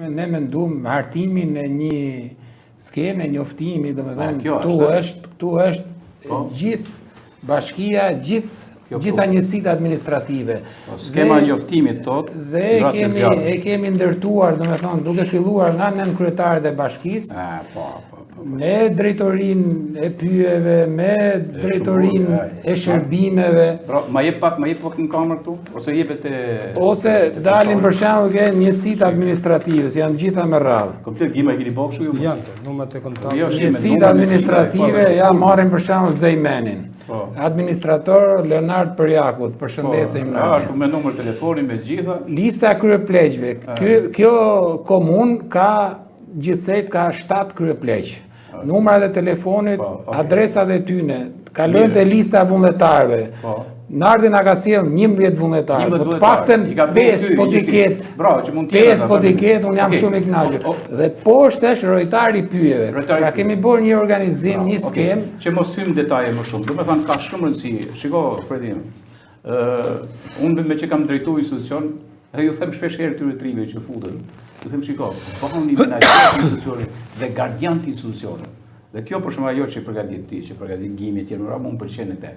Ne mendum hartimin e një skeme njoftimi, këtu është gjithë bashkia, gjitha njësitë administrative. Skema njoftimit tot, dhe e kemi ndërtuar, duke filluar nga nën kryetarët e bashkisë, me drejtorinë e pyjeve, me drejtorinë e shërbimeve. Ma jep pak në kamër këtu? Ose jepet e... Ose dalin për shembull ke njësitë administrative, janë gjitha me radhë. Komplet gjima e keni bërë kështu ju? Janë, numrat e kontaktit. Njësitë administrative, marrin për shembull Zejmenin. Administrator Leonard Përjakut, përshëndesim në. Ashtu me numër telefoni, me gjitha. Lista kryepleqve. Kjo komunë ka gjithsejt ka 7 kryepleq. Numrat e telefonit, adresat e tyne, kalojnë te lista e vullnetarëve. Nardi na ka sjell 11 vullnetarë, të paktën 5 po t'i ketë. 5 po t'i ketë, unë jam shumë i kënaqur. Dhe poshtë është rojtari i pyjeve. Pra kemi bërë një organizim, një skem. Që mos hym detaje më shumë. Do me thënë ka shumë rëndësi. Shiko, Fredim, unë me që kam drejtu institucion, dhe ju them shpesh herë këtyre trive që futen. Ju them shiko, bëhoni menaxher institucionit dhe gardian të institucionit. Dhe kjo për shumë ajo që përgatit ti, që përgatit gjimi tjerë, më pëlqen e te.